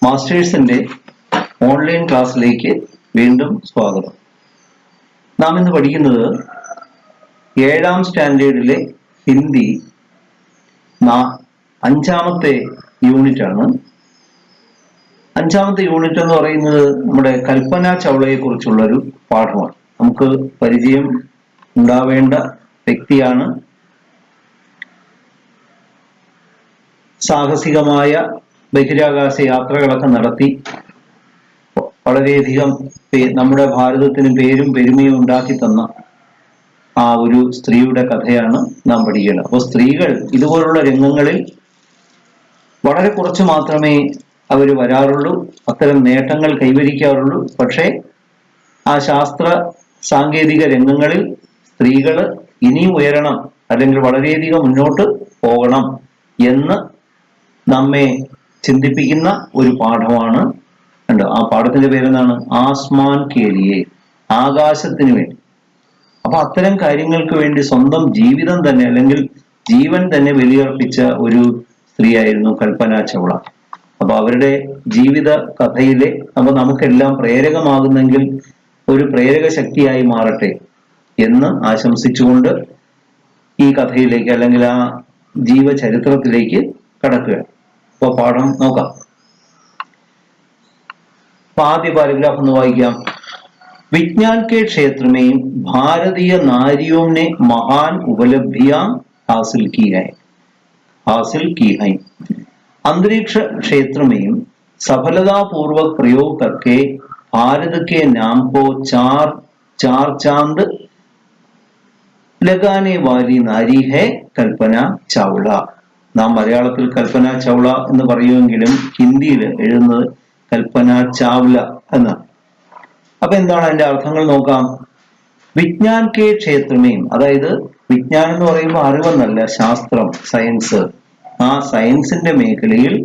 മാസ്റ്റേഴ്സിന്റെ online ക്ലാസ്സിലേക്ക് വീണ്ടും സ്വാഗതം. നാം ഇന്ന് പഠിക്കുന്നത് 7ാം സ്റ്റാൻഡേർഡിലെ ഹിന്ദി 5ാമത്തെ യൂണിറ്റ് ആണ്. 5ാമത്തെ യൂണിറ്റ് എന്ന് പറയുന്നത് നമ്മുടെ കൽപ്പന ചൗളയെ കുറിച്ചുള്ള ഒരു പാഠമാണ്. നമുക്ക് പരിചയം ഉണ്ടാവേണ്ട വ്യക്തിയാണ്. സാഹസികമായ ബഹിരാകാശ യാത്രകളൊക്കെ നടത്തി വളരെയധികം നമ്മുടെ ഭാരതത്തിന് പേരും പെരുമയും ഉണ്ടാക്കി തന്ന ആ ഒരു സ്ത്രീയുടെ കഥയാണ് നാം പഠിക്കുന്നത്. അപ്പോൾ സ്ത്രീകൾ ഇതുപോലുള്ള രംഗങ്ങളിൽ വളരെ കുറച്ച് മാത്രമേ അവർ വരാറുള്ളൂ, അത്തരം നേട്ടങ്ങൾ കൈവരിക്കാറുള്ളൂ. പക്ഷേ ആ ശാസ്ത്ര സാങ്കേതിക രംഗങ്ങളിൽ സ്ത്രീകൾ ഇനിയും ഉയരണം, അല്ലെങ്കിൽ വളരെയധികം മുന്നോട്ട് പോകണം എന്ന് നമ്മെ ചിന്തിപ്പിക്കുന്ന ഒരു പാഠമാണ്. ആ പാഠത്തിന്റെ പേരെന്താണ്? ആസ്മാൻ കേലിയെ, ആകാശത്തിന് വേണ്ടി. അപ്പൊ അത്തരം കാര്യങ്ങൾക്ക് വേണ്ടി സ്വന്തം ജീവിതം തന്നെ, അല്ലെങ്കിൽ ജീവൻ തന്നെ ബലിയർപ്പിച്ച ഒരു സ്ത്രീയായിരുന്നു കൽപ്പന ചൗള. അപ്പൊ അവരുടെ ജീവിത കഥയിലെ അപ്പൊ നമുക്കെല്ലാം പ്രേരകമാകുന്നെങ്കിൽ ഒരു പ്രേരക ശക്തിയായി മാറട്ടെ എന്ന് ആശംസിച്ചുകൊണ്ട് ഈ കഥയിലേക്ക്, അല്ലെങ്കിൽ ആ ജീവചരിത്രത്തിലേക്ക് കടക്കുകയാണ്. അപ്പൊ പാഠം നോക്കാം. आद्य पैराग्राफ वाइकाम. विज्ञान के क्षेत्र में भारतीय नारियों ने महान उपलब्धियां हासिल की हैं. अंतरिक्ष क्षेत्र में सफलतापूर्वक प्रयोग करके भारत के नाम को चार चांद लगाने वाली नारी है कल्पന ചൗള. നാം മലയാളത്തിൽ കൽപ്പന ചൗള എന്ന് പറയുമെങ്കിലും ഹിന്ദിയിൽ എഴുതുന്നത് കൽപ്പന ചാവ്ല എന്നാണ്. അപ്പൊ എന്താണ് അതിന്റെ അർത്ഥങ്ങൾ നോക്കാം. വിജ്ഞാൻ കെ ക്ഷേത്രമേയും, അതായത് വിജ്ഞാനം എന്ന് പറയുമ്പോൾ അറിവെന്നല്ല, ശാസ്ത്രം, സയൻസ്, ആ സയൻസിന്റെ മേഖലയിൽ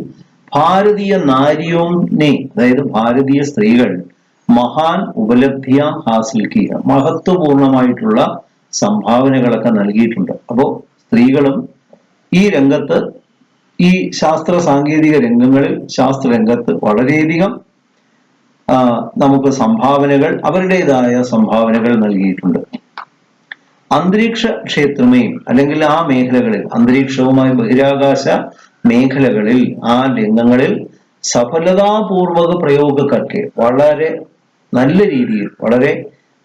ഭാരതീയ നാരിയോനെ, അതായത് ഭാരതീയ സ്ത്രീകൾ മഹാൻ ഉപലബ്ധിയ ഹാസിൽ കിയ, മഹത്വപൂർണമായിട്ടുള്ള സംഭാവനകളൊക്കെ നൽകിയിട്ടുണ്ട്. അപ്പോ സ്ത്രീകളും ഈ രംഗത്ത്, ഈ ശാസ്ത്ര സാങ്കേതിക രംഗങ്ങളിൽ, ശാസ്ത്ര രംഗത്ത് വളരെയധികം നമുക്ക് സംഭാവനകൾ, അവരുടേതായ സംഭാവനകൾ നൽകിയിട്ടുണ്ട്. അന്തരീക്ഷ ക്ഷേത്രമേയും, അല്ലെങ്കിൽ ആ മേഖലകളിൽ, അന്തരീക്ഷവുമായി ബഹിരാകാശ മേഖലകളിൽ, ആ രംഗങ്ങളിൽ സഫലതാപൂർവക പ്രയോഗക്കൊക്കെ വളരെ നല്ല രീതിയിൽ, വളരെ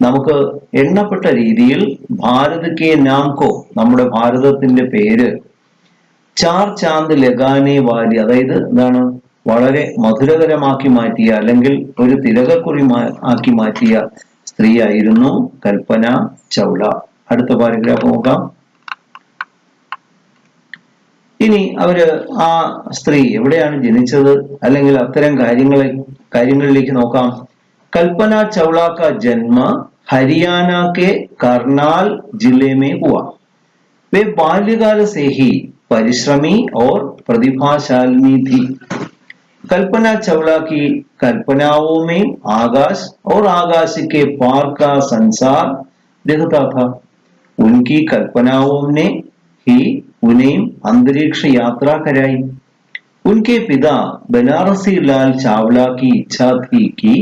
നമുക്ക് എണ്ണപ്പെട്ട രീതിയിൽ ഭാരത് കെ നാംകോ, നമ്മുടെ ഭാരതത്തിന്റെ പേര് ചാർ ചാന്ദ് ലഗാനെ വാലി, അതായത് എന്താണ്, വളരെ മധുരകരമാക്കി മാറ്റിയ, അല്ലെങ്കിൽ ഒരു തിലകക്കുറി ആക്കി മാറ്റിയ സ്ത്രീയായിരുന്നു കൽപ്പന ചൗള. അടുത്ത പാരഗ്രാഫ് നോക്കാം. ഇനി ആ സ്ത്രീ എവിടെയാണ് ജനിച്ചത്, അല്ലെങ്കിൽ അത്തരം കാര്യങ്ങളിലേക്ക് നോക്കാം. കൽപ്പന ചൗള കാ ജന്മ ഹരിയാന के करनाल जिले में हुआ. वे बाल्यकाल से ही परिश्रमी और प्रतिभाशालिनी थी. कल्पना चावला की कल्पनाओं में आकाश और आकाश के पार का संसार दिखता था. उनकी कल्पनाओं ने ही उन्हें अंतरिक्ष यात्रा कराई. उनके पिता बनारसी लाल चावला की इच्छा थी कि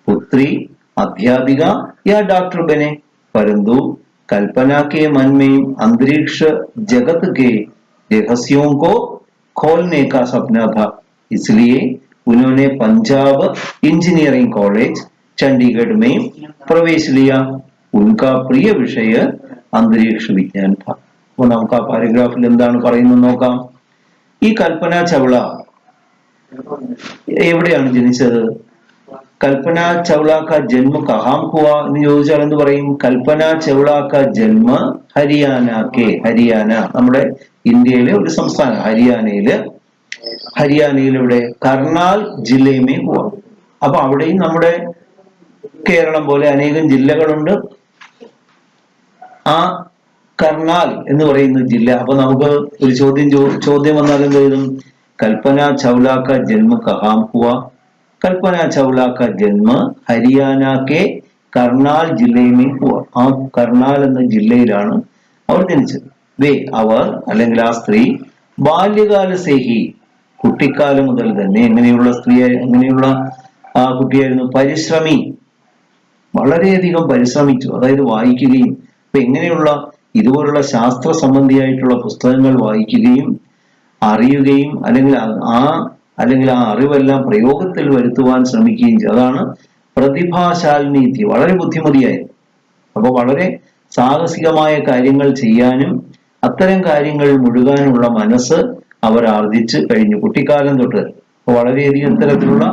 पुत्री अध्यापिका या डॉक्टर बने, परंतु कल्पना के मन में अंतरिक्ष जगत के रहस्यों को खोलने का सपना था. इसलिए उन्होंने पंजाब इंजीनियरिंग कॉलेज चंडीगढ़ में प्रवेश लिया. उनका प्रिय विषय अंतरिक्ष विज्ञान था. അപ്പോൾ നമുക്ക് ആ പാരഗ്രാഫിൽ എന്താണ് പറയുന്നത് നോക്കാം. ഈ കൽപ്പന ചൗള എവിടെയാണ് ജനിച്ചത്? കൽപ്പന ചൗള കാ ജന്മ കഹാം ഹുവാ എന്ന് ചോദിച്ചാൽ എന്ത് പറയും? കൽപ്പന ചൗള കാ ജന്മ ഹരിയാന, നമ്മുടെ ഇന്ത്യയിലെ ഒരു സംസ്ഥാനം, ഹരിയാനയിലൂടെ കർണാൽ ജില്ലയുമേ ഹുവാ. അപ്പൊ അവിടെയും നമ്മുടെ കേരളം പോലെ അനേകം ജില്ലകളുണ്ട്. ആ കർണാൽ എന്ന് പറയുന്ന ജില്ല. അപ്പൊ നമുക്ക് ഒരു ചോദ്യം വന്നാൽ എന്ത് എഴുതും? കൽപ്പന ചൗള കാ ജന്മ കഹാം ഹുവാ. കൽപ്പന ചൗള കാ ജന്മ ഹരിയാന കെ കർണാൽ ജില്ലയിൽ ഹുവ. ആ കർണാൽ എന്ന ജില്ലയിലാണ് അവർ ജനിച്ചത്. അവർ, അല്ലെങ്കിൽ ആ സ്ത്രീ, ബാല്യകാല സേഹി, കുട്ടിക്കാലം മുതൽ തന്നെ എങ്ങനെയുള്ള എങ്ങനെയുള്ള ആ കുട്ടിയായിരുന്നു? പരിശ്രമി, വളരെയധികം പരിശ്രമിച്ചു. അതായത് വായിക്കുകയും ഇപ്പൊ എങ്ങനെയുള്ള ഇതുപോലുള്ള ശാസ്ത്ര സംബന്ധിയായിട്ടുള്ള പുസ്തകങ്ങൾ വായിക്കുകയും അറിയുകയും അല്ലെങ്കിൽ ആ അറിവെല്ലാം പ്രയോഗത്തിൽ വരുത്തുവാൻ ശ്രമിക്കുകയും ചെയ്തു. അതാണ് പ്രതിഭാശാലിനീതി. വളരെ ബുദ്ധിമതിയായിരുന്നു. അപ്പൊ വളരെ സാഹസികമായ കാര്യങ്ങൾ ചെയ്യാനും അത്തരം കാര്യങ്ങൾ മുഴുകാനുള്ള മനസ്സ് അവർ ആർജിച്ച് കഴിഞ്ഞു കുട്ടിക്കാലം തൊട്ട്. അപ്പൊ വളരെയധികം ഇത്തരത്തിലുള്ള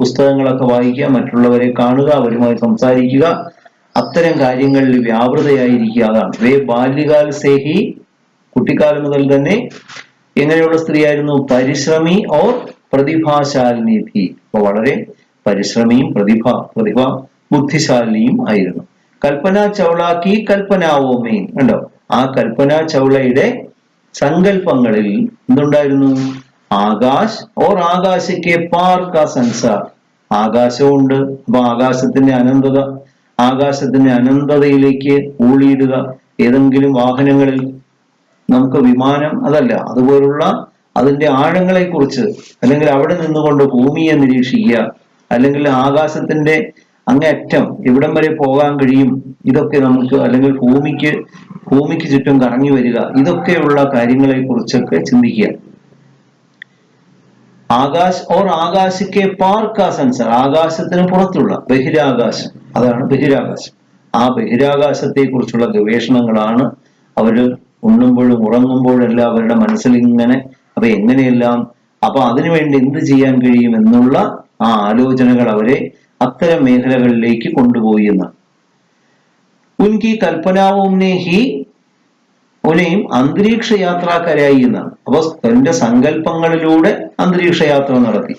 പുസ്തകങ്ങളൊക്കെ വായിക്കുക, മറ്റുള്ളവരെ കാണുക, അവരുമായി സംസാരിക്കുക, അത്തരം കാര്യങ്ങളിൽ വ്യാപൃതയായിരിക്കുക. അതാണ് വേ ബാല്യകാൽ സേഹി, കുട്ടിക്കാലം മുതൽ തന്നെ എങ്ങനെയുള്ള സ്ത്രീയായിരുന്നു? പരിശ്രമി ഓർ പ്രതിഭാശാലിനി ഥി. അപ്പൊ വളരെ പരിശ്രമിയും ബുദ്ധിശാലിനിയും ആയിരുന്നു. കൽപ്പന ചൗള കി കൽപ്പനാവോ മെയിൻ കണ്ടോ? ആ കൽപ്പന ചൗളയുടെ സങ്കല്പങ്ങളിൽ എന്തുണ്ടായിരുന്നു? ആകാശ് ഓർ ആകാശക്കെ പാർ കാ സംസാർ. ആകാശമുണ്ട്. അപ്പൊ ആകാശത്തിന്റെ അനന്തതയിലേക്ക് ഊളിയിടുക. ഏതെങ്കിലും വാഹനങ്ങളിൽ നമുക്ക് വിമാനം അതല്ല, അതുപോലുള്ള അതിന്റെ ആഴങ്ങളെ കുറിച്ച്, അല്ലെങ്കിൽ അവിടെ നിന്നുകൊണ്ട് ഭൂമിയെ നിരീക്ഷിക്കുക, അല്ലെങ്കിൽ ആകാശത്തിന്റെ അങ്ങേയറ്റം എവിടം വരെ പോകാൻ കഴിയും, ഇതൊക്കെ നമുക്ക്, അല്ലെങ്കിൽ ഭൂമിക്ക് ചുറ്റും കറങ്ങി വരിക, ഇതൊക്കെയുള്ള കാര്യങ്ങളെ കുറിച്ചൊക്കെ ചിന്തിക്കുക. ആകാശക്കെ പാർ കാ സംസാർ, ആകാശത്തിന് പുറത്തുള്ള ബഹിരാകാശം, അതാണ് ബഹിരാകാശം. ആ ബഹിരാകാശത്തെ കുറിച്ചുള്ള ഗവേഷണങ്ങളാണ് അവര് ഉണ്ണുമ്പോഴും ഉറങ്ങുമ്പോഴും എല്ലാം അവരുടെ മനസ്സിൽ ഇങ്ങനെ, അപ്പൊ എങ്ങനെയെല്ലാം, അപ്പൊ അതിനുവേണ്ടി എന്ത് ചെയ്യാൻ കഴിയും എന്നുള്ള ആ ആലോചനകൾ അവരെ അത്തരം മേഖലകളിലേക്ക് കൊണ്ടുപോയി എന്നാണ്. ഉൻകി കൽപ്പനാവുനെ ഹി ഉനെയും അന്തരീക്ഷ യാത്രാക്കരായി എന്നാണ്. അപ്പൊ തന്റെ സങ്കല്പങ്ങളിലൂടെ അന്തരീക്ഷ യാത്ര നടത്തി.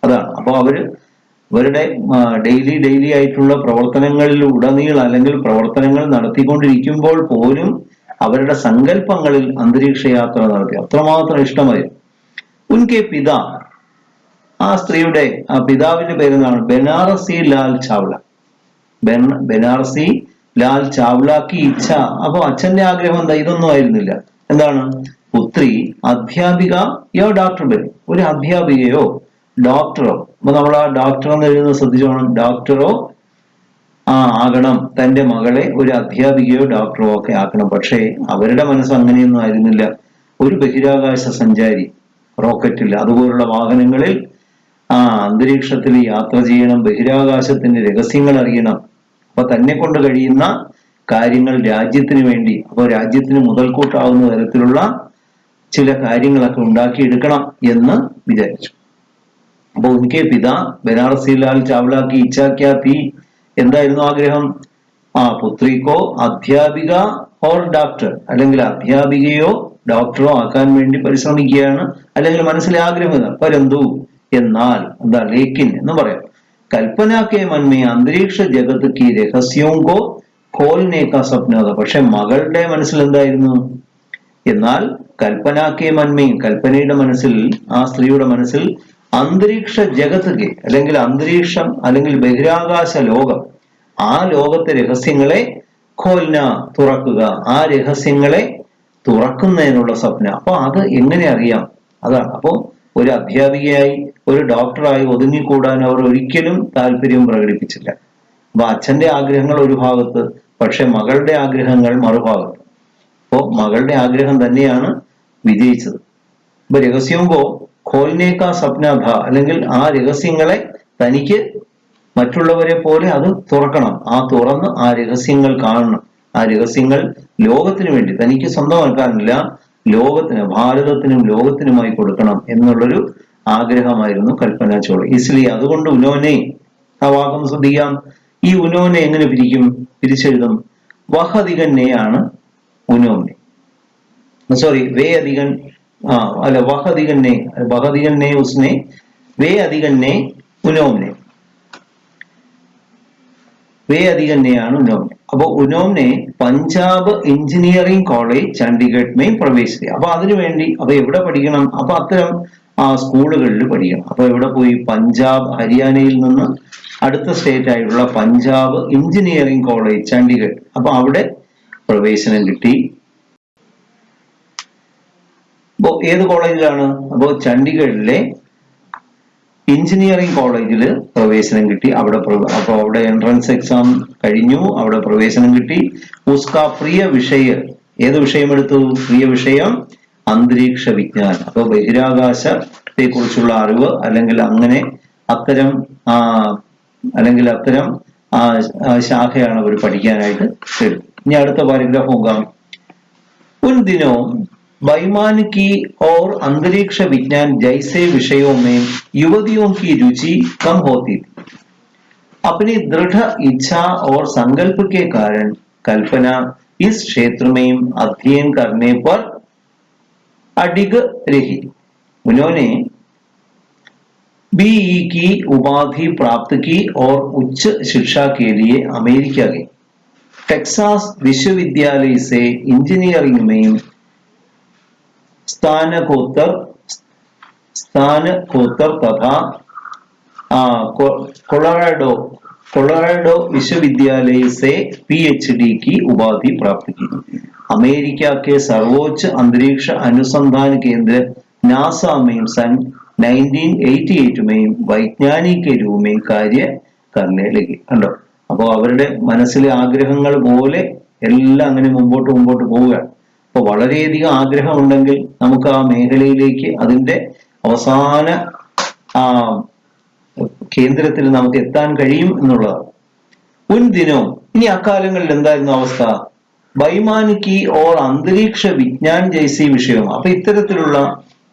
അതാണ്. അപ്പൊ അവരുടെ ഡെയിലി ആയിട്ടുള്ള പ്രവർത്തനങ്ങളിലുടനീളം, അല്ലെങ്കിൽ പ്രവർത്തനങ്ങൾ നടത്തിക്കൊണ്ടിരിക്കുമ്പോൾ പോലും അവരുടെ സങ്കല്പങ്ങളിൽ അന്തരീക്ഷ യാത്ര നടത്തി. അത്രമാത്രം ഇഷ്ടമായി. ഉൻകെ പിതാ, ആ സ്ത്രീയുടെ ആ പിതാവിന്റെ പേരെന്താണ്? ബനാറസി ലാൽ ചാവ്ല. ബനാറസി ലാൽ ചാവ്ലാക്കി ഇച്ഛ. അപ്പൊ അച്ഛന്റെ ആഗ്രഹം എന്താ? ഇതൊന്നും ആയിരുന്നില്ല. എന്താണ്? പുത്രി അധ്യാപിക യോ ഡോക്ടർ ബൻ, ഒരു അധ്യാപികയോ ഡോക്ടറോ. അപ്പൊ നമ്മൾ ആ ഡോക്ടർ എന്ന് എഴുതുന്നത് ശ്രദ്ധിച്ചോണം. ഡോക്ടറോ ആകണം, തന്റെ മകളെ ഒരു അധ്യാപികയോ ഡോക്ടറോ ഒക്കെ ആക്കണം. പക്ഷേ അവരുടെ മനസ്സ് അങ്ങനെയൊന്നും ആയിരുന്നില്ല. ഒരു ബഹിരാകാശ സഞ്ചാരി, റോക്കറ്റിൽ അതുപോലുള്ള വാഹനങ്ങളിൽ അന്തരീക്ഷത്തിൽ യാത്ര ചെയ്യണം, ബഹിരാകാശത്തിന്റെ രഹസ്യങ്ങൾ അറിയണം. അപ്പൊ തന്നെ കൊണ്ട് കഴിയുന്ന കാര്യങ്ങൾ രാജ്യത്തിന് വേണ്ടി, അപ്പോൾ രാജ്യത്തിന് മുതൽക്കൂട്ടാവുന്ന തരത്തിലുള്ള ചില കാര്യങ്ങളൊക്കെ ഉണ്ടാക്കിയെടുക്കണം എന്ന് വിചാരിച്ചു. അപ്പൊ ഉൻകെ പിതാ ബനാറസി ലാൽ ചാവ്ലാക്കി ഇച്ഛാ തീ, എന്തായിരുന്നു ആഗ്രഹം? പുത്രിക്കോ അധ്യാപിക ഓർ ഡോക്ടർ, അല്ലെങ്കിൽ അധ്യാപികയോ ഡോക്ടറോ ആക്കാൻ വേണ്ടി പരിശ്രമിക്കുകയാണ്, അല്ലെങ്കിൽ മനസ്സിലെ ആഗ്രഹം. പരന്തു, എന്നാൽ എന്താ? ലേക്കിൻ എന്ന് പറയാം. കൽപ്പനാക്കെ മന്മേ അന്തരീക്ഷ ജഗത്ത് കി രഹസ്യവും കോ ഖോൽനേക്ക സ്വപ്നത. പക്ഷെ മകളുടെ മനസ്സിൽ എന്തായിരുന്നു? എന്നാൽ കൽപ്പനാക്കെ മന്മയും, കൽപ്പനയുടെ മനസ്സിൽ, ആ സ്ത്രീയുടെ മനസ്സിൽ അന്തരീക്ഷ ജഗത്ത്, അല്ലെങ്കിൽ അന്തരീക്ഷം, അല്ലെങ്കിൽ ബഹിരാകാശ ലോകം, ആ ലോകത്തെ രഹസ്യങ്ങളെ ഖോൽന, തുറക്കുക, ആ രഹസ്യങ്ങളെ തുറക്കുന്നതിനുള്ള സ്വപ്നം. അപ്പൊ അത് എങ്ങനെ അറിയാം? അതാണ്. അപ്പോ ഒരു അധ്യാപികയായി, ഒരു ഡോക്ടറായി ഒതുങ്ങിക്കൂടാൻ അവർ ഒരിക്കലും താല്പര്യം പ്രകടിപ്പിച്ചില്ല. അപ്പൊ അച്ഛന്റെ ആഗ്രഹങ്ങൾ ഒരു ഭാഗത്ത്, പക്ഷെ മകളുടെ ആഗ്രഹങ്ങൾ മറുഭാഗത്ത്. അപ്പോ മകളുടെ ആഗ്രഹം തന്നെയാണ് വിജയിച്ചത്. ഇപ്പൊ രഹസ്യവുമ്പോ ഖോൽനേക്ക സ്വപ്നഭ, അല്ലെങ്കിൽ ആ രഹസ്യങ്ങളെ തനിക്ക് മറ്റുള്ളവരെ പോലെ അത് തുറക്കണം, തുറന്ന് ആ രഹസ്യങ്ങൾ കാണണം, ആ രഹസ്യങ്ങൾ ലോകത്തിന് വേണ്ടി, തനിക്ക് സ്വന്തമാക്കാനില്ല, ലോകത്തിന്, ഭാരതത്തിനും ലോകത്തിനുമായി കൊടുക്കണം എന്നുള്ളൊരു ആഗ്രഹമായിരുന്നു കൽപ്പന ചൗള. ഇസ്ലി, അതുകൊണ്ട് ഉനോനെ, ആ വാക്കം ശ്രദ്ധിക്കാം. ഈ ഉനോനെ എങ്ങനെ പിരിച്ചെഴുതും? വഹധികന്നെ ആണ് ഉനോനെ. സോറി, വേ അധികൻ, അല്ല, വഹധികന്നെ ഉസ്നെ, വേ അധികന്നെ ഉനോനെ. വേ അധികന്നെയാണ് ഉനോനെ. അപ്പൊ ഉനോനെ പഞ്ചാബ് എഞ്ചിനീയറിംഗ് കോളേജ് ചണ്ഡീഗഡ് മെയിൻ പ്രവേശിക്കുക. അപ്പൊ അതിനുവേണ്ടി, അപ്പൊ എവിടെ പഠിക്കണം? അപ്പൊ അത്തരം സ്കൂളുകളിൽ പഠിക്കണം. അപ്പൊ എവിടെ പോയി? പഞ്ചാബ്, ഹരിയാനയിൽ നിന്ന് അടുത്ത സ്റ്റേറ്റ് ആയിട്ടുള്ള പഞ്ചാബ് എഞ്ചിനീയറിംഗ് കോളേജ് ചണ്ഡീഗഡ്. അപ്പൊ അവിടെ പ്രവേശനം കിട്ടി. അപ്പോ ഏത് കോളേജിലാണ്? അപ്പോ ചണ്ഡീഗഡിലെ എഞ്ചിനീയറിംഗ് കോളേജിൽ പ്രവേശനം കിട്ടി. അപ്പൊ അവിടെ എൻട്രൻസ് എക്സാം കഴിഞ്ഞു, അവിടെ പ്രവേശനം കിട്ടി. ഉസ്കാ പ്രിയ വിഷയ, ഏത് വിഷയം എടുത്തു? പ്രിയ വിഷയം അന്തരീക്ഷ വിജ്ഞാൻ. അപ്പൊ ബഹിരാകാശത്തെ കുറിച്ചുള്ള അറിവ് അല്ലെങ്കിൽ അത്തരം അല്ലെങ്കിൽ അത്തരം ശാഖയാണ് അവർ പഠിക്കാനായിട്ട് തരും. ഇനി അടുത്ത പാരഗ്രാഫ് നോക്കാം. उन दिनों वैमानिकी और अंतरिक्ष विज्ञान जैसे विषयों में युवतियों की रुचि कम होती थी. अपनी दृढ़ इच्छा और संकल्प के कारण कल्पना इस क्षेत्र में अध्ययन करने पर अडिग रही. उन्होंने बीई की उपाधि प्राप्त की और उच्च शिक्षा के लिए अमेरिका गई. टेक्सास विश्वविद्यालय से इंजीनियरिंग में स्नातकोत्तर तथा कोलोराडो विश्वविद्यालय से पीएचडी की उपाधि प्राप्त की. अमेरिका के सर्वोच्च अंतरिक्ष अनुसंधान केंद्र नासा में सन 1988 में वैज्ञानिक के रूप में कार्य करने लगी. കണ്ടോ? അപ്പോൾ അവരുടെ മനസ്സിലെ ആഗ്രഹങ്ങൾ പോലെ എല്ലാം അങ്ങനെ മുമ്പോട്ട് പോവുകയാണ്. അപ്പൊ വളരെയധികം ആഗ്രഹം ഉണ്ടെങ്കിൽ നമുക്ക് ആ മേഖലയിലേക്ക് അതിന്റെ അവസാന കേന്ദ്രത്തിൽ നമുക്ക് എത്താൻ കഴിയും എന്നുള്ളതാണ്. ഉൻ ദിനോ, ഇനി അക്കാലങ്ങളിൽ എന്തായിരുന്നു അവസ്ഥ? വൈമാനിക്കി ഓർ അന്തരീക്ഷ വിജ്ഞാൻ ജൈസി വിഷയം. അപ്പൊ ഇത്തരത്തിലുള്ള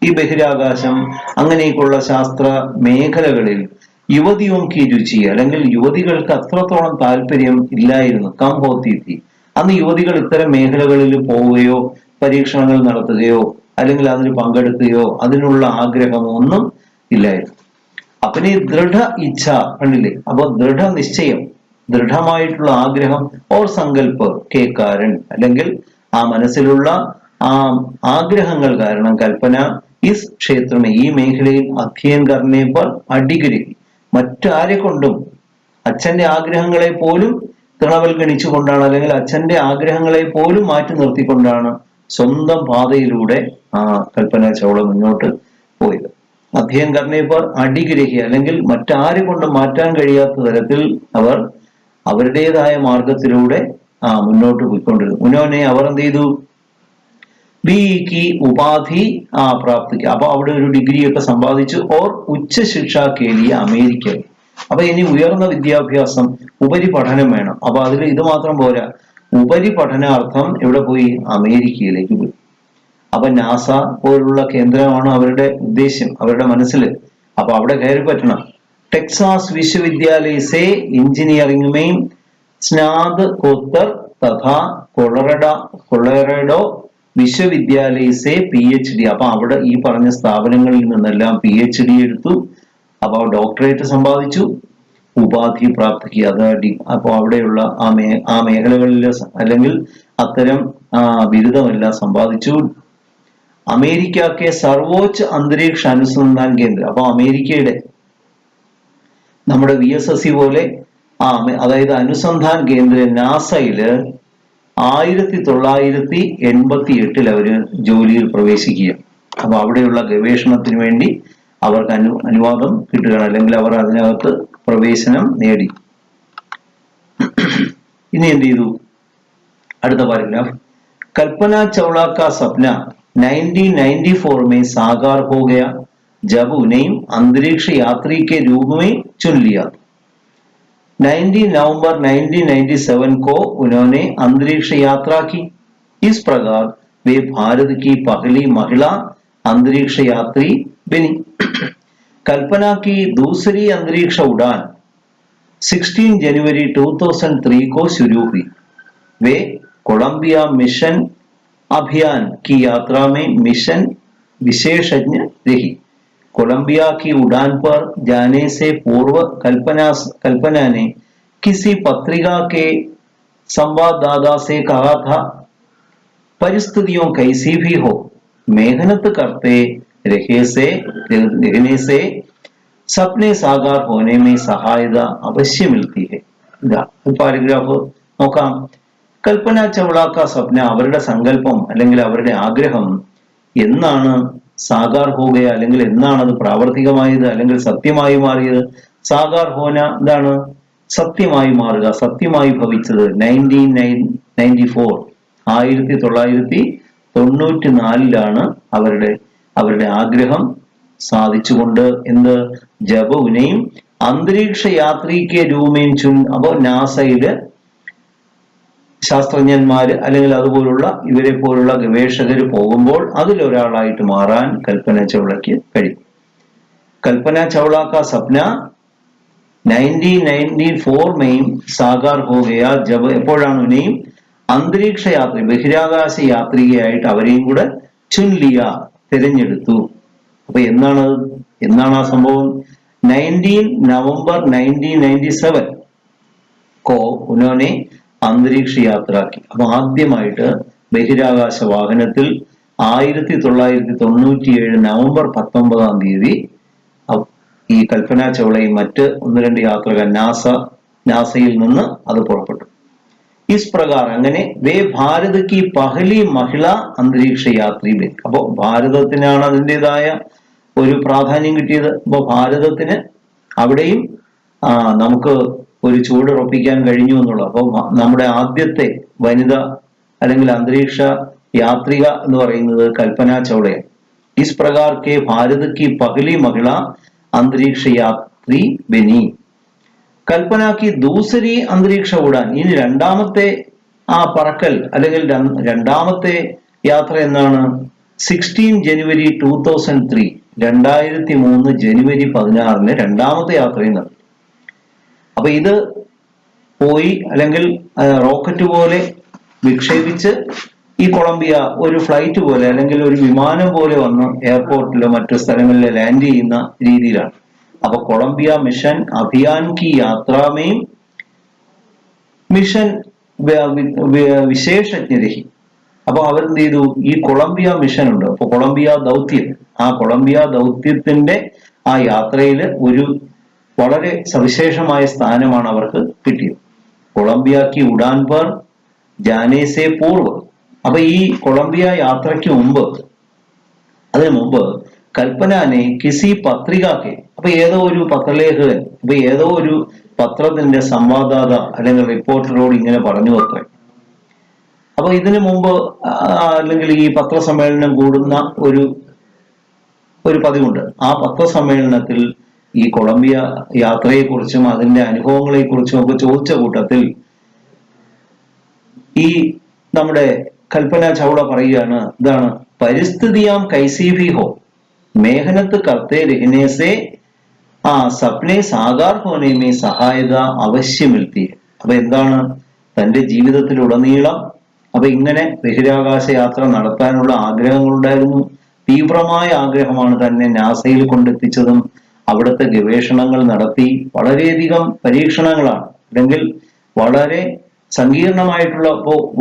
ഈ ബഹിരാകാശം അങ്ങനെയൊക്കെയുള്ള ശാസ്ത്ര മേഖലകളിൽ യുവതിയും കി രുചി, അല്ലെങ്കിൽ യുവതികൾക്ക് അത്രത്തോളം താല്പര്യം ഇല്ലായിരുന്നു. കം ഹോത്തി. അന്ന് യുവതികൾ ഇത്തരം മേഖലകളിൽ പോവുകയോ പരീക്ഷണങ്ങൾ നടത്തുകയോ അല്ലെങ്കിൽ അതിന് പങ്കെടുക്കുകയോ അതിനുള്ള ആഗ്രഹമോ ഒന്നും ഇല്ലായിരുന്നു. അപ്പനി ദൃഢ ഇച്ഛ, കണ്ടില്ലേ? അപ്പൊ ദൃഢനിശ്ചയം, ദൃഢമായിട്ടുള്ള ആഗ്രഹം ഓർ സങ്കല്പ് കെ കാരൻ, അല്ലെങ്കിൽ ആ മനസ്സിലുള്ള ആ ആഗ്രഹങ്ങൾ കാരണം കൽപ്പന ഇസ് ക്ഷേത്രം, ഈ മേഖലയിൽ അധ്യയൻ കർണേ പർ അടികരി, മറ്റാരെ കൊണ്ടും അച്ഛന്റെ ആഗ്രഹങ്ങളെ പോലും തൃണവൽഗണിച്ചുകൊണ്ടാണ്, അല്ലെങ്കിൽ അച്ഛന്റെ ആഗ്രഹങ്ങളെ പോലും മാറ്റി നിർത്തിക്കൊണ്ടാണ് സ്വന്തം പാതയിലൂടെ കൽപ്പന ചൗള മുന്നോട്ട് പോയത്. അധ്യയൻ കർണേ പർ അടിഗ്രഹി, അല്ലെങ്കിൽ മറ്റാരെ കൊണ്ടും മാറ്റാൻ കഴിയാത്ത തരത്തിൽ അവർ അവരുടേതായ മാർഗത്തിലൂടെ മുന്നോട്ട് പോയിക്കൊണ്ടിരുന്നു. മുന്നോനെ അവർ എന്ത് ചെയ്തു? ബിഇക്ക് ഉപാധി പ്രാപ്തിക്ക്, അപ്പൊ അവിടെ ഒരു ഡിഗ്രി ഒക്കെ സമ്പാദിച്ചു. ഓർ ഉച്ച ശിക്ഷ കേലിയ അമേരിക്ക, അപ്പൊ ഇനി ഉയർന്ന വിദ്യാഭ്യാസം, ഉപരിപഠനം വേണം. അപ്പൊ അതിൽ ഇത് മാത്രം പോരാ, ഉപരിപഠനാർത്ഥം എവിടെ പോയി? അമേരിക്കയിലേക്ക് പോയി. അപ്പൊ നാസ പോലുള്ള കേന്ദ്രമാണ് അവരുടെ ഉദ്ദേശ്യം, അവരുടെ മനസ്സില്. അപ്പൊ അവിടെ കയറി പറ്റണം. ടെക്സാസ് വിശ്വവിദ്യാലയ സേ എഞ്ചിനീയറിംഗ് മെയിൻ സ്നാതകോത്തർ തഥാ കൊളറാഡോ വിശ്വവിദ്യാലയ സേ PhD. അപ്പൊ അവിടെ ഈ പറഞ്ഞ സ്ഥാപനങ്ങളിൽ നിന്നെല്ലാം PhD എടുത്തു. അപ്പൊ ഡോക്ടറേറ്റ് സമ്പാദിച്ചു. ഉപാധി പ്രാപ്തിക്ക്, അപ്പൊ അവിടെയുള്ള ആ മേഖലകളിൽ അല്ലെങ്കിൽ അത്തരം ബിരുദമെല്ലാം സമ്പാദിച്ചു. അമേരിക്കക്കെ സർവോच्च അന്തരീക്ഷ അനുസന്ധാൻ കേന്ദ്രം, അപ്പൊ അമേരിക്കയുടെ നമ്മുടെ VSSC പോലെ അതായത് അനുസന്ധാൻ കേന്ദ്ര നാസയില് 1988 അവര് ജോലിയിൽ പ്രവേശിക്കുക. അപ്പൊ അവിടെയുള്ള ഗവേഷണത്തിന് വേണ്ടി അവർക്ക് അനുവാദം കിട്ടുകയാണ്, അല്ലെങ്കിൽ അവർ അതിനകത്ത് പ്രവേശനം നേടി. ഇനി എന്ത് ചെയ്തു? അടുത്ത പാരഗ്രാഫ്. കൽപ്പന ചൗള കാ സപ്ന 1994 में साकार हो गया जब उन्हें अंतरिक्ष यात्री के रूप में चुन लिया. 19 नवंबर 1997 को उन्होंने अंतरिक्ष यात्रा की. इस प्रकार वे भारत की पहली महिला अंतरिक्ष यात्री बनी. कल्पना की दूसरी अंतरिक्ष उड़ान 16 जनवरी 2003 को शुरू हुई. वे कोलंबिया मिशन अभियान की यात्रा में मिशन विशेषज्ञ रही. कोलंबिया की उड़ान पर जाने से पूर्व कल्पना ने किसी पत्रिका के संवाददाता से कहा था, परिस्थितियों कैसी भी हो मेहनत करते रहने से सपने साकार होने में सहायता अवश्य मिलती है. പാരഗ്രാഫ് നോക്കാം. കൽപ്പന ചൗള കാ സ്വപ്ന, അവരുടെ സങ്കല്പം അല്ലെങ്കിൽ അവരുടെ ആഗ്രഹം എന്നാണ് സാകാർ ഹോഗയ, അല്ലെങ്കിൽ എന്നാണ് അത് പ്രാവർത്തികമായത്, അല്ലെങ്കിൽ സത്യമായി മാറിയത്? സാകാർ ഹോന എന്താണ്? സത്യമായി മാറുക, സത്യമായി ഭവിച്ചത് 1994, 1994 അവരുടെ ആഗ്രഹം സാധിച്ചുകൊണ്ട് എന്ത് ജബുവിനെയും അന്തരീക്ഷ യാത്രിക്ക് രൂപേൻ ചുൻ. അപ്പോ നാസയില് ശാസ്ത്രജ്ഞന്മാര് അല്ലെങ്കിൽ അതുപോലുള്ള ഇവരെ പോലുള്ള ഗവേഷകർ പോകുമ്പോൾ അതിലൊരാളായിട്ട് മാറാൻ കൽപ്പന ചൗളയ്ക്ക് കഴിയും. കൽപ്പന ചൗള കാ സപ്ന 1994 മെയിൻ സാകാർ ഹോ ഗയ ജബ്. എപ്പോഴാണ് ഉനെയും അന്തരീക്ഷ യാത്രി, ബഹിരാകാശ യാത്രികയായിട്ട് അവരെയും കൂടെ ചുൻലിയ, തിരഞ്ഞെടുത്തു. അപ്പൊ എന്നാണ് ആ സംഭവം? 19 നവംബർ 1997 को उन्होंने അന്തരീക്ഷ യാത്രാക്കി. അപ്പൊ ആദ്യമായിട്ട് ബഹിരാകാശ വാഹനത്തിൽ 1997 നവംബർ 19 ഈ കൽപ്പന ചൗളയും മറ്റ് 1-2 യാത്രകർ നാസയിൽ നിന്ന് അത് പുറപ്പെട്ടു. ഇസ് പ്രകാരം അങ്ങനെ വേ ഭാരത് കി പഹലി മഹിള അന്തരീക്ഷ യാത്രി. അപ്പോ ഭാരതത്തിനാണ് അതിൻ്റെതായ ഒരു പ്രാധാന്യം കിട്ടിയത്. അപ്പോ ഭാരതത്തിന് അവിടെയും നമുക്ക് ഒരു ചുവടുറപ്പിക്കാൻ കഴിഞ്ഞു എന്നുള്ളത്. അപ്പോൾ നമ്മുടെ ആദ്യത്തെ വനിത അല്ലെങ്കിൽ അന്തരീക്ഷ യാത്രിക എന്ന് പറയുന്നത് കൽപ്പന ചൗളയാണ്. ഇസ് പ്രകാർ കെ ഭാരത് കി പഹലി മഹിള അന്തരീക്ഷ യാത്രി ബനി. കൽപ്പന കി ദൂസരി അന്തരീക്ഷ ഉഡാൻ. ഇനി രണ്ടാമത്തെ ആ പറക്കൽ അല്ലെങ്കിൽ രണ്ടാമത്തെ യാത്ര എന്നാണ്? 16 ജനുവരി 2003, 2003 ജനുവരി 16 രണ്ടാമത്തെ യാത്രയും നടത്തി. അപ്പൊ ഇത് പോയി അല്ലെങ്കിൽ റോക്കറ്റ് പോലെ വിക്ഷേപിച്ച് ഈ കൊളംബിയ ഒരു ഫ്ലൈറ്റ് പോലെ അല്ലെങ്കിൽ ഒരു വിമാനം പോലെ വന്ന് എയർപോർട്ടിലോ മറ്റു സ്ഥലങ്ങളിലോ ലാൻഡ് ചെയ്യുന്ന രീതിയിലാണ്. അപ്പൊ കൊളംബിയ മിഷൻ അഭിയാൻ കി യാത്രാമേയും മിഷൻ വിശേഷജ്ഞരഹി. അപ്പൊ അവരെന്ത് ചെയ്തു? ഈ കൊളംബിയ മിഷൻ ഉണ്ട്, അപ്പൊ കൊളംബിയ ദൗത്യം, ആ കൊളംബിയ ദൗത്യത്തിന്റെ ആ യാത്രയിൽ ഒരു വളരെ സവിശേഷമായ സ്ഥാനമാണ് അവർക്ക് കിട്ടിയത്. കൊളംബിയ കി ഉഡാൻ പർ ജാനേ സെ പൂർവ്. അപ്പൊ ഈ കൊളംബിയ യാത്രയ്ക്ക് മുമ്പ്, അതിനു മുമ്പ് കൽപ്പനാനെ കിസി പത്രികക്ക്, അപ്പൊ ഏതോ ഒരു പത്രലേഖകൻ, അപ്പൊ ഏതോ ഒരു പത്രത്തിന്റെ സംവാദദാത അല്ലെങ്കിൽ റിപ്പോർട്ടറോട് ഇങ്ങനെ പറഞ്ഞു അത്രേ. അപ്പൊ ഇതിനു മുമ്പ് അല്ലെങ്കിൽ ഈ പത്രസമ്മേളനം കൂടുന്ന ഒരു പതിവുണ്ട്. ആ പത്രസമ്മേളനത്തിൽ ഈ കൊളംബിയ യാത്രയെക്കുറിച്ചും അതിന്റെ അനുഭവങ്ങളെക്കുറിച്ചും ഒക്കെ ചോദിച്ച കൂട്ടത്തിൽ ഈ നമ്മുടെ കൽപ്പന ചൗള പറയുകയാണ്, ഇതാണ് പരിസ്ഥിതിയാം കൈസീഫി ഹോ मेहनत करते रहने से सपने साकार होने में സഹായത അവശ്യ മിൽത്തി. അപ്പൊ എന്താണ്? തന്റെ ജീവിതത്തിലുടനീളം അപ്പൊ ഇങ്ങനെ ബഹിരാകാശ യാത്ര നടത്താനുള്ള ആഗ്രഹങ്ങളുണ്ടായിരുന്നു. തീവ്രമായ ആഗ്രഹമാണ് തന്നെ നാസയിൽ കൊണ്ടെത്തിച്ചതും. അവിടുത്തെ ഗവേഷണങ്ങൾ നടത്തി വളരെയധികം പരീക്ഷണങ്ങളാണ്, അല്ലെങ്കിൽ വളരെ സങ്കീർണമായിട്ടുള്ള,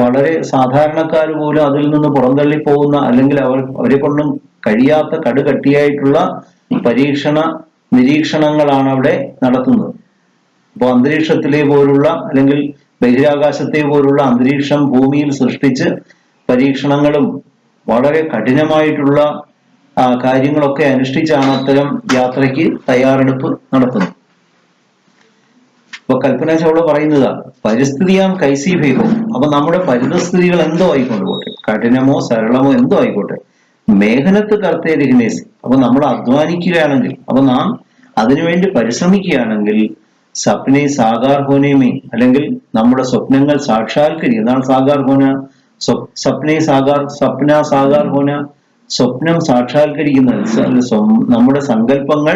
വളരെ സാധാരണക്കാർ പോലും അതിൽ നിന്ന് പുറന്തള്ളി പോകുന്ന, അല്ലെങ്കിൽ അവരെ കൊണ്ടും കഴിയാത്ത കടുകട്ടിയായിട്ടുള്ള നിരീക്ഷണങ്ങളാണ് അവിടെ നടത്തുന്നത്. അപ്പോൾ അന്തരീക്ഷത്തിലെ പോലുള്ള അല്ലെങ്കിൽ ബഹിരാകാശത്തെ പോലുള്ള അന്തരീക്ഷം ഭൂമിയിൽ സൃഷ്ടിച്ച് പരീക്ഷണങ്ങളും വളരെ കഠിനമായിട്ടുള്ള കാര്യങ്ങളൊക്കെ അനുഷ്ഠിച്ചാണ് അത്തരം യാത്രയ്ക്ക് തയ്യാറെടുപ്പ് നടത്തുന്നത്. അപ്പൊ കൽപ്പന ചൗള പറയുന്നതാണ് പരിസ്ഥിതിയാം കൈസീഫേഹോ. അപ്പൊ നമ്മുടെ പരിതസ്ഥിതികൾ എന്തോ ആയിക്കൊണ്ടുപോട്ടെ, കഠിനമോ സരളമോ എന്തോ ആയിക്കോട്ടെ, മേഹനത്ത് കർത്തേ രഹിനേസ്. അപ്പൊ നമ്മൾ അധ്വാനിക്കുകയാണെങ്കിൽ, അപ്പൊ നാം അതിനുവേണ്ടി പരിശ്രമിക്കുകയാണെങ്കിൽ സപ്നെ സാകാർ ഹോനേമേ, അല്ലെങ്കിൽ നമ്മുടെ സ്വപ്നങ്ങൾ സാക്ഷാത്കരിക്കുക. എന്താണ് സാകാർ ഹോന? സ്വപ്ന സാകാർ ഹോന, സ്വപ്നം സാക്ഷാത്കരിക്കുന്നത്, നമ്മുടെ സങ്കല്പങ്ങൾ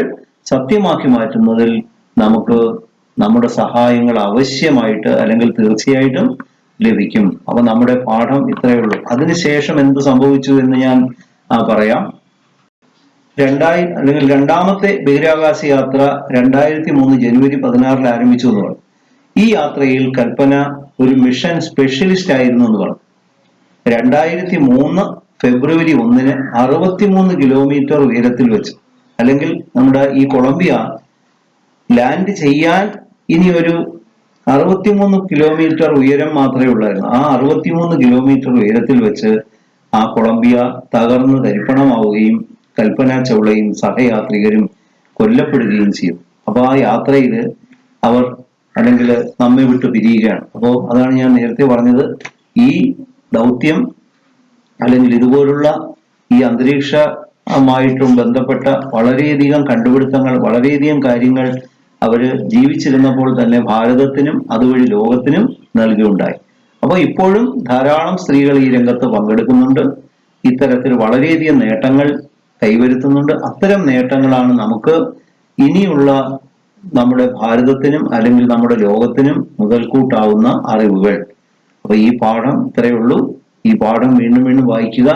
സത്യമാക്കി മാറ്റുന്നതിൽ നമുക്ക് നമ്മുടെ സഹായങ്ങൾ അവശ്യമായിട്ട് അല്ലെങ്കിൽ തീർച്ചയായിട്ടും ലഭിക്കും. അപ്പൊ നമ്മുടെ പാഠം ഇത്രയേ ഉള്ളൂ. അതിനുശേഷം എന്ത് സംഭവിച്ചു എന്ന് ഞാൻ പറയാം. രണ്ടാമത്തെ ബഹിരാകാശ യാത്ര 2003 ജനുവരി 16 ആരംഭിച്ചു എന്ന് പറഞ്ഞു. ഈ യാത്രയിൽ കൽപ്പന ഒരു മിഷൻ സ്പെഷ്യലിസ്റ്റ് ആയിരുന്നു എന്ന് പറഞ്ഞു. 2003 ഫെബ്രുവരി 1 63 കിലോമീറ്റർ ഉയരത്തിൽ വെച്ച്, അല്ലെങ്കിൽ നമ്മുടെ ഈ കൊളംബിയ ലാൻഡ് ചെയ്യാൻ ഇനി ഒരു 63 കിലോമീറ്റർ ഉയരം മാത്രമേ ഉള്ളായിരുന്നു. ആ 63 കിലോമീറ്റർ ഉയരത്തിൽ വെച്ച് ആ കൊളംബിയ തകർന്ന് തരിപ്പണമാവുകയും കൽപ്പന ചൗളയും സഹയാത്രികരും കൊല്ലപ്പെടുകയും ചെയ്യും. അപ്പൊ ആ യാത്രയിൽ അവർ അല്ലെങ്കിൽ നമ്മെ വിട്ട് പിരിയുകയാണ്. അപ്പോൾ അതാണ് ഞാൻ നേരത്തെ പറഞ്ഞത്, ഈ ദൗത്യം അല്ലെങ്കിൽ ഇതുപോലുള്ള ഈ അന്തരീക്ഷമായിട്ടും ബന്ധപ്പെട്ട വളരെയധികം കണ്ടുപിടുത്തങ്ങൾ, വളരെയധികം കാര്യങ്ങൾ അവര് ജീവിച്ചിരുന്നപ്പോൾ തന്നെ ഭാരതത്തിനും അതുവഴി ലോകത്തിനും നൽകുകയുണ്ടായി. അപ്പൊ ഇപ്പോഴും ധാരാളം സ്ത്രീകൾ ഈ രംഗത്ത് പങ്കെടുക്കുന്നുണ്ട്, ഇത്തരത്തിൽ വളരെയധികം നേട്ടങ്ങൾ കൈവരുത്തുന്നുണ്ട്. അത്തരം നേട്ടങ്ങളാണ് നമുക്ക് ഇനിയുള്ള നമ്മുടെ ഭാരതത്തിനും അല്ലെങ്കിൽ നമ്മുടെ ലോകത്തിനും മുതൽക്കൂട്ടാവുന്ന അറിവുകൾ. അപ്പൊ ഈ പാഠം ഇത്രയേ ഉള്ളൂ. ഈ പാഠം വീണ്ടും വീണ്ടും വായിക്കുക,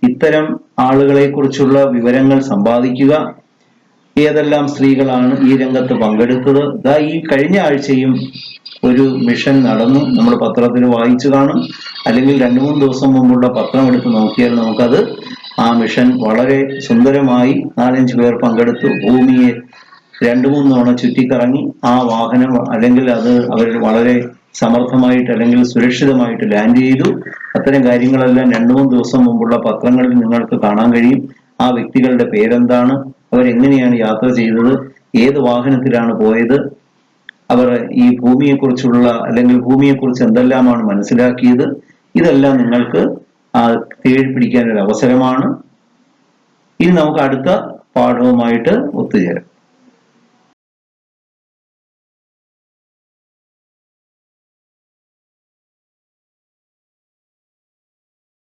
ഇത്തരം ആളുകളെ കുറിച്ചുള്ള വിവരങ്ങൾ സമ്പാദിക്കുക. ഏതെല്ലാം സ്ത്രീകളാണ് ഈ രംഗത്ത് പങ്കെടുത്തത്? ഈ കഴിഞ്ഞ ആഴ്ചയും ഒരു മിഷൻ നടന്നു, നമ്മൾ പത്രത്തിൽ വായിച്ചു കാണും, അല്ലെങ്കിൽ 2-3 ദിവസം മുമ്പുള്ള പത്രം എടുത്ത് നോക്കിയാൽ നമുക്കത് ആ മിഷൻ വളരെ സുന്ദരമായി 4-5 പേർ പങ്കെടുത്തു, ഭൂമിയെ 2-3 തവണ ചുറ്റിക്കറങ്ങി ആ വാഹനം അല്ലെങ്കിൽ അത് അവർ വളരെ സമർത്ഥമായിട്ട് അല്ലെങ്കിൽ സുരക്ഷിതമായിട്ട് ലാൻഡ് ചെയ്തു. അത്തരം കാര്യങ്ങളെല്ലാം 2-3 ദിവസം മുമ്പുള്ള പത്രങ്ങളിൽ നിങ്ങൾക്ക് കാണാൻ കഴിയും. ആ വ്യക്തികളുടെ പേരെന്താണ്, അവരെങ്ങനെയാണ് യാത്ര ചെയ്തത്, ഏത് വാഹനത്തിലാണ് പോയത്, അവർ ഈ ഭൂമിയെക്കുറിച്ചുള്ള അല്ലെങ്കിൽ ഭൂമിയെക്കുറിച്ച് എന്തെല്ലാമാണ് മനസ്സിലാക്കിയത്, ഇതെല്ലാം നിങ്ങൾക്ക് തേടി പിടിക്കാൻ ഒരു അവസരമാണ്. ഇനി നമുക്ക് അടുത്ത പാഠവുമായിട്ട് ഒത്തുചേരാം.